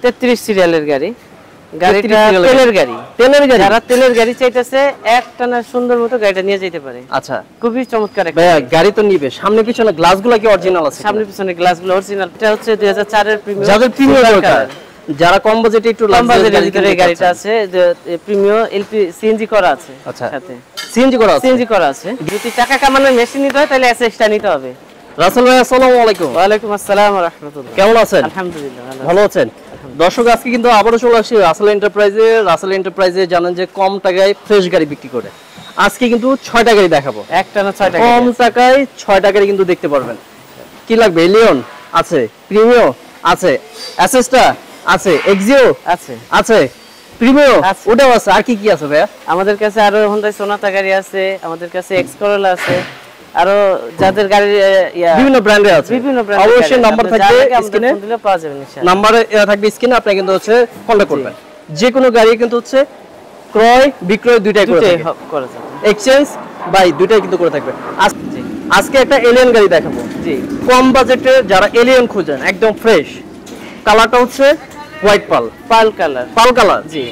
33 সিরিয়ালের গাড়ি। গাড়িটা তেলের গাড়ি। যারা তেলের গাড়ি চাইতেছে একটানা সুন্দর মতো গাড়িটা নিয়ে যেতে পারে। আচ্ছা, খুবই চমৎকার একটা গাড়ি তো নিবে। সামনে পিছনে গ্লাসগুলো কি অরিজিনাল আছে? সামনে পিছনে গ্লাসগুলো অরিজিনাল। এটা হচ্ছে 2004 এর প্রিমিয়াম। যাদের প্রিমিয়াম দরকার, যারা কম বাজেটে একটু কম বাজেটের ভিতরে গাড়িটা আছে, যে প্রিমিয়াম এলপি সিএনজি করা আছে। আচ্ছা, সাথে সিএনজি করা আছে। সিএনজি করা আছে। যদি টাকা কামানোর মেশিন নিতে হয় তাহলে এসএক্সটা নিতে হবে। রাসেল ভাই আসসালামু আলাইকুম। ওয়া আলাইকুম আসসালাম ওয়া রাহমাতুল্লাহ। কেমন আছেন? আলহামদুলিল্লাহ ভালো আছেন। দর্শক, আজকে কিন্তু আবারো চলে আসি রাসেল এন্টারপ্রাইজে। রাসেল এন্টারপ্রাইজে জানেন যে কম টাকায় ফ্রেশ গাড়ি বিক্রি করে। আজকে কিন্তু 6টা গাড়ি দেখাবো। একটানা 6টা কম টাকায় 6টা গাড়ি কিন্তু দেখতে পারবেন। কি লাগবে? এলিয়ন আছে, প্রিমিও আছে, অ্যাসেস্টা আছে, এক্সিও আছে, আছে প্রিমিও ওটাও আছে। আর কি কি আছে ভাইয়া? আমাদের কাছে আরো হোন্ডা সোনাতা গাড়ি আছে, আমাদের কাছে এক্স করোলা আছে, আরো যাদের গাড়ি বিভিন্ন ব্র্যান্ডের আছে। অবশ্যই নাম্বার থাকবে স্ক্রিনে, দিলে পাওয়া যাবে ইনশাআল্লাহ। নাম্বার থাকবে স্ক্রিনে, আপনি কিন্তু হচ্ছে কন্টাক্ট করবেন। যে কোনো গাড়ি কিন্তু হচ্ছে ক্রয় বিক্রয় দুইটাই করে যাবে। এক্সচেঞ্জ বাই দুইটাই কিন্তু করে থাকবে। আজকে একটা এলিয়ন গাড়ি দেখাবো। জি, কম বাজেটে যারা এলিয়ন খুঁজেন, একদম ফ্রেশ। কালারটা হচ্ছে হোয়াইট পাল কালার। জি,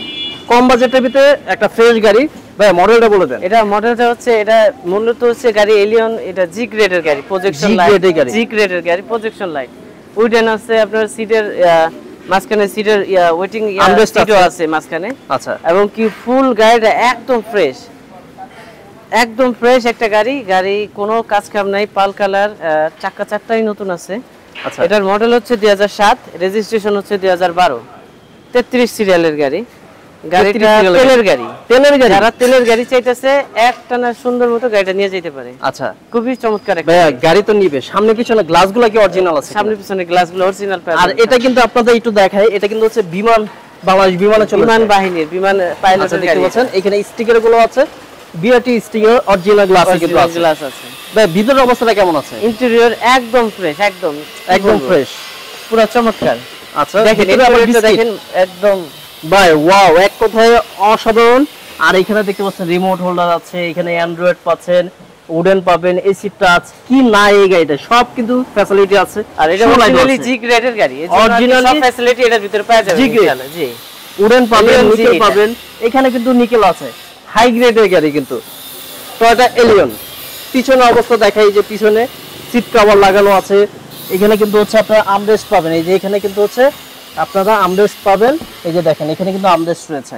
কম বাজেটের ভিতরে একটা ফ্রেশ গাড়ি। ভাই মডেলটা বলে দেন। এটা মডেলটা হচ্ছে, এটা মূলত হচ্ছে গাড়ি এলিয়ন। এটা জি গ্রেডের গাড়ি, প্রজেকশন লাইট। জি গ্রেডের গাড়ি, প্রজেকশন লাইট। উইডেন আছে, আপনার সিটের মাঝখানে সিটের ওয়েটিং সিটও আছে মাঝখানে। আচ্ছা, এবং কি ফুল গাড়িটা একদম ফ্রেশ, একদম ফ্রেশ একটা গাড়ি কোনো কাজ কাম নাই। পাল কালার, চাকা চারটাই নতুন আছে। আচ্ছা, এটার মডেল হচ্ছে 2007, রেজিস্ট্রেশন হচ্ছে 2012। 33 সিরিয়ালের গাড়ি। গাড়িটা তেলের গাড়ি। যারা তেলের গাড়ি চাইতেছে একটানা সুন্দর মতো গাড়িটা নিয়ে যেতে পারে। আচ্ছা, খুবই চমৎকার একটা গাড়ি তো নিবে। সামনে পিছনে গ্লাসগুলো কি অরিজিনাল আছে? সামনে পিছনে গ্লাসগুলো অরিজিনাল। আর এটা কিন্তু আপনাদের একটু দেখাই, এটা কিন্তু হচ্ছে বিমান, বাংলাদেশ বিমানে চলে, বিমান বাহিনীর বিমান পাইলটের গাড়ি। দেখতে পাচ্ছেন এখানে স্টিকার গুলো আছে, বিআরটি স্টিকার, অরিজিনাল গ্লাস আছে। ভাই ভিতরের অবস্থাটা কেমন আছে? ইন্টেরিয়র একদম ফ্রেশ, একদম ফ্রেশ, পুরো চমৎকার। আচ্ছা, দেখেন একদম ভাই ওয়াও, এক কথায় অসাধারণ। আর এখানে দেখতে পাচ্ছেন রিমোট হোল্ডার আছে, এখানে অ্যান্ড্রয়েড পাচ্ছেন, উডেন পাবেন, এসি টাচ। কি না এই গাড়িটা সব কিন্তু ফ্যাসিলিটি আছে। আর এটা অরিজিনালি জি গ্রেডের গাড়ি, অরিজিনাল সব ফ্যাসিলিটি এটার ভিতরে পাওয়া যাবে ইনশাআল্লাহ। জি, উডেন পাবেন, নিকেল পাবেন, এখানে কিন্তু নিকেল আছে। হাই গ্রেডের গাড়ি কিন্তু টয়োটা এলিয়ন। পিছনে অবস্থা দেখাই, যে পিছনে সিট কভার লাগানো আছে। এখানে কিন্তু হচ্ছে আপনারা আর্মরেস্ট পাবেন। এই যে এখানে কিন্তু হচ্ছে আপনারা আর্মরেস্ট পাবেন। এই যে দেখেন এখানে কিন্তু আর্মরেস্ট রয়েছে।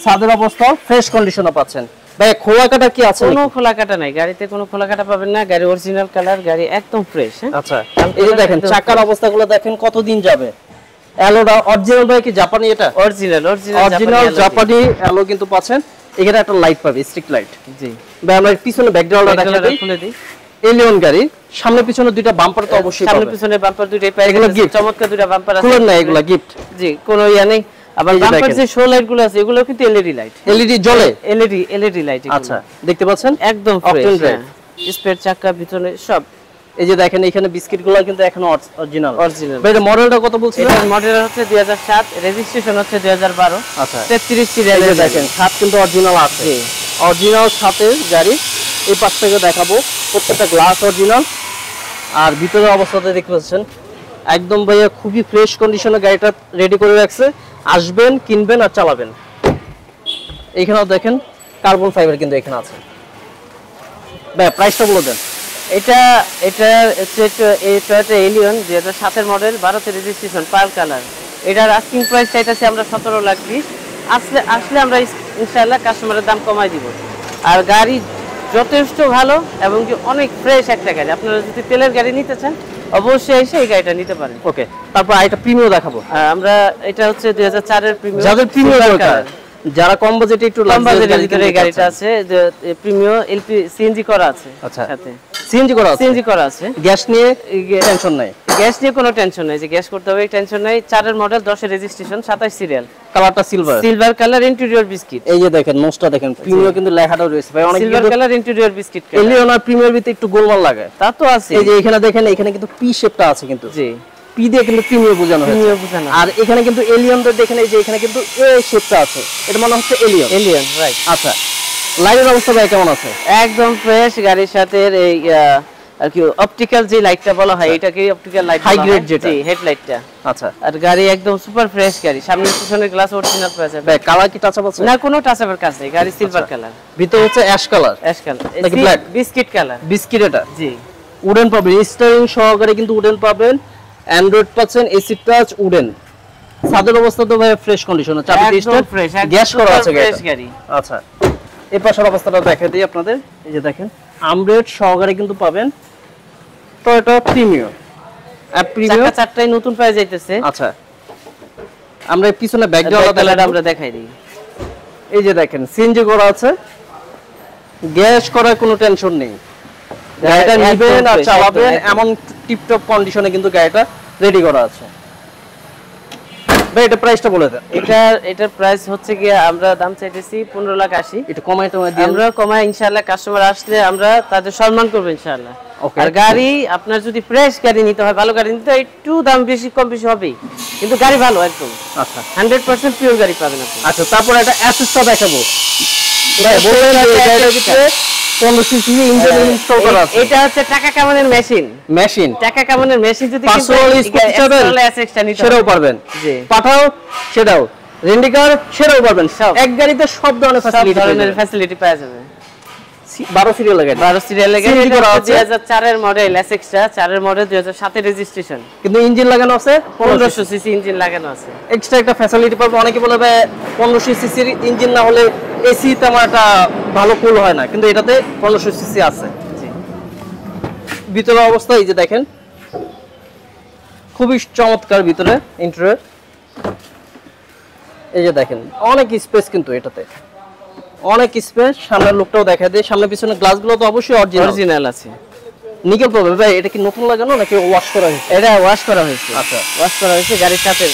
ছাদের অবস্থা ফ্রেশ কন্ডিশনে পাচ্ছেন। ভাই খোলা কাটা কি আছে? কোনো খোলা কাটা নাই গাড়িতে, কোনো খোলা কাটা পাবেন না। গাড়ি অরিজিনাল কালার, গাড়ি একদম ফ্রেশ। আচ্ছা, এই যে দেখেন চাকার অবস্থাগুলো দেখেন, কতদিন যাবে। অ্যালোটা অরিজিনাল ভাই কি জাপানি? এটা অরিজিনাল জাপানি অ্যালো কিন্তু পাচ্ছেন। এখানে একটা লাইট পাবে, স্ট্রিক লাইট। জি ভাই আমরা পিছনে ব্যাকগ্রাউন্ডটা খুলে দিই। এলিয়ন গাড়ি, সামনে পিছনে দুইটা বাম্পার তো অবশ্যই পাবে। সামনে পিছনে বাম্পার দুইটাই পাই। এগুলো গিফট, চমৎকার দুইটা বাম্পার আছে। খুলেন না, এগুলো গিফট। জি, কোনো ইয়া নেই। আবার বাম্পার যে শো লাইট গুলো আছে, এগুলো কিন্তু এলইডি লাইট, এলইডি জ্বলে, এলইডি লাইট। আচ্ছা, দেখতে পাচ্ছেন একদম ফ্রেশ। স্পেয়ার চাকা ভিতরে সব। এই যে দেখেন এখানে বিস্কিট গুলো কিন্তু এখনো অরিজিনাল। ভাই এটা মডেলটা কত বলছিলেন? এটা মডেল হচ্ছে 2007, রেজিস্ট্রেশন হচ্ছে 2012। আচ্ছা, 33 সিরিয়াল। দেখেন ছাদ কিন্তু অরিজিনাল আছে, অরিজিনাল ছাদের গাড়ি। এই পাশ থেকে দেখাবো, প্রত্যেকটা গ্লাস অরিজিনাল। আর ভিতরের অবস্থাতে দেখতে পাচ্ছেন একদম ভাইয়া খুবই ফ্রেশ কন্ডিশনে গাড়িটা রেডি করে রাখছে। আসবেন, কিনবেন আর চালাবেন। এইখানেও দেখেন কার্বন ফাইবার কিন্তু এখানে আছে। ভাই প্রাইসটা বলে দেন। এটা হচ্ছে এই টয়োটা এলিয়ন 2007 এর মডেল, 12 তে রেজিস্ট্রেশন, পাল কালার। এটার আস্কিং প্রাইস চাইতেছি আমরা 17,20,000। আসলে আমরা ইনশাআল্লাহ কাস্টমারের দাম কমাই দিব। আর গাড়ি যথেষ্ট ভালো এবং কি অনেক ফ্রেশ একটা গাড়ি। আপনারা যদি তেলের গাড়ি নিতে চান অবশ্যই এসে এই গাড়িটা নিতে পারেন। ওকে, তারপর আরেকটা প্রিমিয়াম দেখাবো। আমরা এটা হচ্ছে 2004 এর প্রিমিয়াম। যাদের প্রিমিয়াম দরকার, যারা কম বাজেটে একটু কম বাজেটের ভিতরে এই গাড়িটা আছে, যে প্রিমিয়াম এলপি সিএনজি করা আছে। আচ্ছা, সাথে সিএনজি করা আছে। গ্যাস নিয়ে টেনশন নাই, গ্যাস নিয়ে কোনো টেনশন নাই, যে গ্যাস করতে হবে টেনশন নাই। 4 এর মডেল, 10 এর রেজিস্ট্রেশন, 27 সিরিয়াল। কালারটা সিলভার কালার, ইন্টেরিয়র বিস্কিট। এই যে দেখেন নোজটা দেখেন, প্রিমিয়াম কিন্তু লেখাটাও রয়েছে ভাই। অনেক silver colour, interior biscuit. Allion আর প্রিমিয়ার ভিতরে একটু গোলমাল লাগে, তা তো আছে। এই যে এখানে দেখেন, এখানে কিন্তু পি শেপটা আছে কিন্তু। জি, পি দিয়ে কিন্তু প্রিমিয়াম বোঝানো হয়েছে। আর এখানে কিন্তু এলিয়নটা দেখেন, এই যে এখানে কিন্তু এ শেপটা আছে, এটা মনে হচ্ছে এলিয়ন, রাইট। আচ্ছা, লাইটের অবস্থা ভাই কেমন আছে? একদম ফ্রেশ। গাড়ির সাথে এই আর কি অপটিক্যাল যে লাইটটা বলা হয় এটাকে অপটিক্যাল লাইট হাই গ্রেড যেটা জি হেডলাইটটা। আচ্ছা, আর গাড়ি একদম সুপার ফ্রেশ গাড়ি, সামনে পিছনের গ্লাস অরিজিনাল পাওয়া যাবে। কালার কি টাচ আপ আছে? না কোনো টাচ আপের কাজ নেই, গাড়ি সিলভার কালার, ভিতর হচ্ছে অ্যাশ কালার, অ্যাশ কালার নাকি ব্ল্যাক? Biscuit colour, biscuit. এটা জি উডেন পাবেন, স্টিয়ারিং সহকারে কিন্তু উডেন পাবেন, অ্যান্ড্রয়েড পাচ্ছেন, এসি টাচ উডেন। সাদের অবস্থা তো ভাই ফ্রেশ কন্ডিশনে, চাবি স্টার্ট ফ্রেশ, গ্যাস করা আছে গাড়ি। আচ্ছা, এই পাশের অবস্থাটা দেখাই দিই আপনাদের। এই যে দেখেন আমরেড সহকারে কিন্তু পাবেন, তো এটা প্রিমিয়াম চাকা চারটাই নতুন পাওয়া যাইতেছে। আচ্ছা, আমরা পিছনে ব্যাকগ্রাউন্ড আমরা দেখাই দিই। এই যে দেখেন সিএনজি করা আছে, গ্যাস করার কোনো টেনশন নেই, গাড়িটা নিবেন আর চালাবেন এমন টিপটপ কন্ডিশনে কিন্তু গাড়িটা রেডি করা আছে। ভাই এটা প্রাইসটা বলে দেন। এটার প্রাইস হচ্ছে কি আমরা দাম চাইতেছি 15,80,000। একটু কমাই টমাই দিন, আমরা কমাই ইনশাআল্লাহ, কাস্টমার আসলে আমরা তাদের সম্মান করব ইনশাআল্লাহ। ওকে। আর গাড়ি আপনার যদি ফ্রেশ গাড়ি নিতে হয়, ভালো গাড়ি নিতে হয়, একটু দাম বেশি কম বেশি হবেই, কিন্তু গাড়ি ভালো একদম। আচ্ছা 100% পিওর গাড়ি পাবেন আপনি। আচ্ছা, তারপর একটা অ্যাসেসটা দেখাবো ভাই, বললেন যে গাড়িটার ভিতরে 15 সিসি ইঞ্জিন ইনস্টল করা আছে। এটা হচ্ছে টাকা কামানোর মেশিন, টাকা কামানোর মেশিন। যদি পার্সোনাল স্কুটি চাবেন সেটাও পারবেন, জি পাঠাও সেটাও, রেন্ডিকার সেটাও পারবেন, এক গাড়িতে সব ধরনের ফ্যাসিলিটি পাওয়া যাবে। 12 সিরিয়াল গাড়ি, 12 সিরিয়াল গাড়ি, 2004 এর মডেল, এসএক্সটা 4 এর মডেল, 2007 এর রেজিস্ট্রেশন, কিন্তু ইঞ্জিন লাগানো আছে 1500 সিসি ইঞ্জিন লাগানো আছে। এক্সট্রা একটা ফ্যাসিলিটি পাবে। অনেকে বলে ভাই 1500 সিসির ইঞ্জিন না হলে এসি তেমন একটা ভালো কুল হয় না, কিন্তু এটাতে 1500 সিসি আছে। জি, ভিতরের অবস্থা এই যে দেখেন, খুবই চমৎকার ভিতরে ইন্টেরিয়র। এই যে দেখেন অনেক স্পেস, কিন্তু এটাতে অনেক স্পেস। সামনের লুকটাও দেখা দেয়, সামনে পিছনে গ্লাসগুলো তো অবশ্যই অরিজিনাল আছে। নিকেল প্রবলেম ভাই, এটা কি নতুন লাগানো নাকি ওয়াশ করা হয়েছে? এটা ওয়াশ করা হয়েছে। আচ্ছা, ওয়াশ করা হয়েছে গাড়ির সাথে।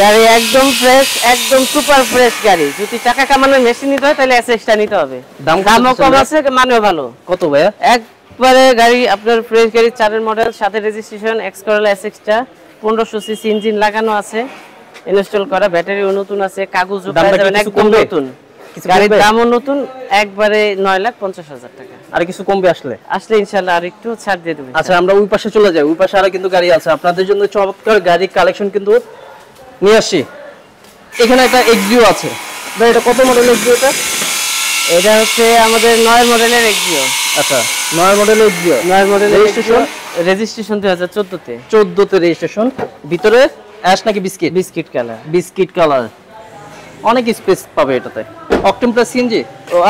গাড়ি একদম ফ্রেশ, একদম সুপার ফ্রেশ গাড়ি। যদি টাকা কামানোর মেশিন নিতে হয় তাহলে এসএক্সটা নিতে হবে, দামও কম আছে, মানেও ভালো। কত ভাইয়া? একবারে গাড়ি আপনার ফ্রেশ গাড়ি, 4 এর মডেল, সাথে registration, X Corolla এসএক্সটা, 1500 CC engine লাগানো আছে, ইনস্টল করা, ব্যাটারিও নতুন আছে, কাগজও পাওয়া যাবে একদম নতুন, গাড়ির দামও নতুন, একবারে 9,50,000 টাকা। আর কিছু কমবে আসলে ইনশাআল্লাহ আর একটু ছাড় দিয়ে দেব। আচ্ছা, আমরা ওই পাশে চলে যাই, ওই পাশে আরো কিন্তু গাড়ি আছে আপনাদের জন্য, চমৎকার গাড়ি কালেকশন কিন্তু নিয়ে আসি। এখানে একটা এক্সিও আছে ভাই, এটা কত মডেলের এক্সিও? এটা হচ্ছে আমাদের 9 মডেলের এক্সিও। আচ্ছা, 9 মডেলের এক্সিও, 9 মডেলের রেজিস্ট্রেশন 2014 তে। 14 তে রেজিস্ট্রেশন। ভিতরে অ্যাশ নাকি বিস্কিট? বিস্কিট কালার, অনেক স্পেস পাবে এটাতে। Octane plus CNG,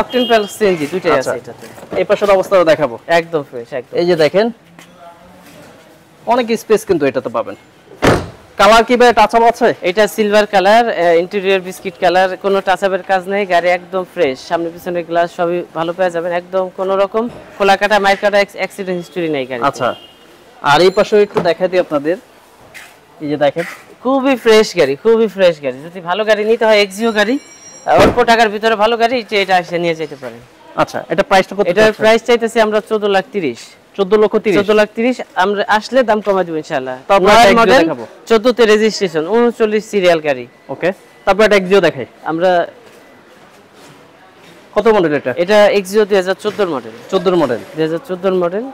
octane plus CNG দুটোই আছে এটাতে। এই পাশের অবস্থাও দেখাবো, একদম ফ্রেশ একদম। এই যে দেখেন অনেক স্পেস কিন্তু এটাতে পাবেন। কালার কি ভাই টাচ আপ আছে? এটা silver colour, interior biscuit colour, কোনো টাচ আপের কাজ নেই, গাড়ি একদম ফ্রেশ, সামনে পিছনে গ্লাস সবই ভালো পেয়ে যাবেন, একদম কোনো রকম খোলা কাটা মাইর কাটা অ্যাক্সিডেন্ট হিস্টরি নাই গাড়ি। আচ্ছা, আর এই পাশে একটু দেখাই দিই আপনাদের। এই যে দেখেন খুবই ফ্রেশ গাড়ি, খুবই ফ্রেশ গাড়ি। যদি ভালো গাড়ি নিতে হয়, এক্সিও গাড়ি, অল্প টাকার ভিতরে ভালো গাড়ি, এটা এসে নিয়ে যেতে পারেন। আচ্ছা, এটা প্রাইসটা কত? এটার প্রাইস চাইতেছি আমরা 14,30,000। 14,30,000 আমরা আসলে দাম কমা দিব ইনশাআল্লাহ। তারপর মডেল 14 তে রেজিস্ট্রেশন, 39 সিরিয়াল গাড়ি। ওকে, তারপর একটা এক্সিও দেখাই আমরা। কত মডেল এটা? এটা এক্সিও 2014 মডেল। 14 মডেল, 2014 মডেল,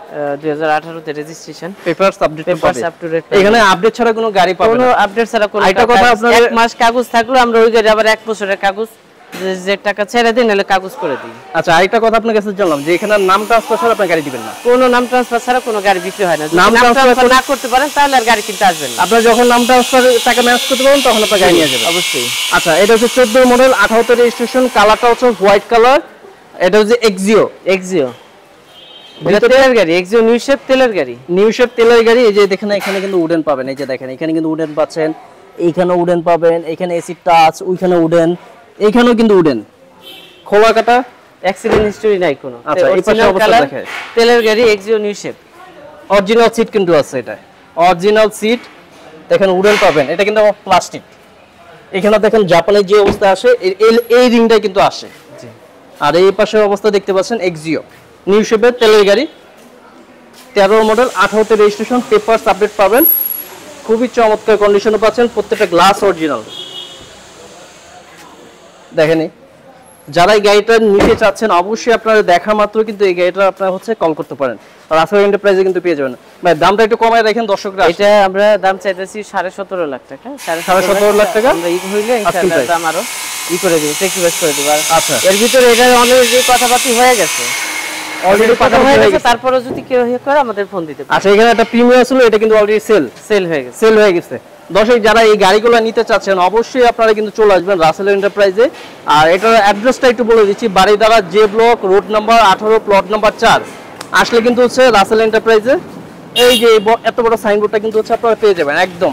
2018 তে registration. Papers update papers up to date. এখানে আপডেট ছাড়া কোনো গাড়ি পাবেন না, কোনো আপডেট ছাড়া কোনো। এটা কথা আপনাদের 1 মাস কাগজ থাকলো, আমরা ওই গাড়ি আবার 1 বছরের কাগজ, যে টাকা ছেড়ে দিন নালে কাগজ করে দিই। আচ্ছা, আরেকটা কথা আপনার কাছে জানলাম যে এখানে নাম ট্রান্সফার ছাড়া আপনি গাড়ি দিবেন না। কোনো নাম ট্রান্সফার ছাড়া কোনো গাড়ি বিক্রি হয় না। নাম ট্রান্সফার না করতে পারেন তাহলে আর গাড়ি কিনতে আসবেন না। আপনি যখন নাম ট্রান্সফার টাকা ম্যানেজ করতে পারবেন তখন আপনি গাড়ি নিয়ে যাবেন অবশ্যই। আচ্ছা, এটা হচ্ছে 14 মডেল, 18 তে রেজিস্ট্রেশন, কালারটা হচ্ছে হোয়াইট কালার। এটা হচ্ছে এক্সিও। তেলের গাড়ি, এক্সিও নিউ শেপ তেলের গাড়ি। তেলের গাড়ি। এই যে দেখেন এখানে কিন্তু উডেন পাবেন, এই যে দেখেন এখানে কিন্তু উডেন পাচ্ছেন, এইখানে উডেন পাবেন, এখানে এসি টাচ, ওইখানে উডেন, এইখানেও কিন্তু উডেন, খোলা কাটা, অ্যাক্সিডেন্ট হিস্টরি নাই কোনো। আচ্ছা, এই পাশে অবস্থা দেখেন, তেলের গাড়ি, Axio new shape, original seat কিন্তু আছে, এটা অরিজিনাল সিট। দেখেন উডেন পাবেন, এটা কিন্তু প্লাস্টিক। এখানে দেখেন জাপানের যে অবস্থা আসে এই রিংটা কিন্তু আসে। আর এই পাশের অবস্থা দেখতে পাচ্ছেন এক্সিও নিউ শেপের তেলের গাড়ি, 13 মডেল, 18 তে রেজিস্ট্রেশন, পেপারস আপডেট পাবেন, খুবই চমৎকার কন্ডিশনে পাচ্ছেন, প্রত্যেকটা গ্লাস অরিজিনাল। দেখেনি যারা এই গাড়িটা নিতে চাচ্ছেন অবশ্যই আপনারা দেখা মাত্র কিন্তু এই গাড়িটা আপনারা হচ্ছে কল করতে পারেন। আর রাসেল এন্টারপ্রাইজে কিন্তু পেয়ে যাবেন। ভাই দামটা একটু কমায় রাখেন দর্শকরা। এটা আমরা দাম চাইতেছি 17.5 লাখ টাকা। 17.5 লাখ টাকা আমরা ঈদ হইলে ইনশাআল্লাহ দাম আরো করে দেব, স্যাক্রিফাইস করে দেব। আচ্ছা, এর ভিতরে এটা অলরেডি কথাবার্তা হয়ে গেছে, অলরেডি কথা হয়ে গেছে। তারপরে যদি কেউ করে আমাদের ফোন দিতে পারে। আচ্ছা, এখানে একটা প্রিমিয়াম ছিল, এটা কিন্তু অলরেডি সেল হয়ে গেছে। দর্শক যারা এই গাড়িগুলো নিতে চাচ্ছেন অবশ্যই আপনারা কিন্তু চলে আসবেন রাসেল এন্টারপ্রাইজে। আর এটার অ্যাড্রেসটা একটু বলে দিচ্ছি, Baridhara J block, road number 18, plot number 4 আসলে কিন্তু হচ্ছে রাসেল এন্টারপ্রাইজে এই যে এত বড় সাইনবোর্ডটা কিন্তু হচ্ছে আপনারা পেয়ে যাবেন। একদম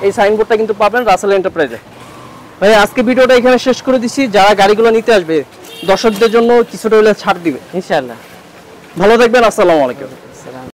এই সাইনবোর্ডটা কিন্তু পাবেন রাসেল এন্টারপ্রাইজে। ভাই আজকে ভিডিওটা এখানে শেষ করে দিচ্ছি। যারা গাড়িগুলো নিতে আসবে দর্শকদের জন্য কিছুটা হলে ছাড় দিবে ইনশাআল্লাহ। ভালো থাকবেন, আসসালামু আলাইকুম।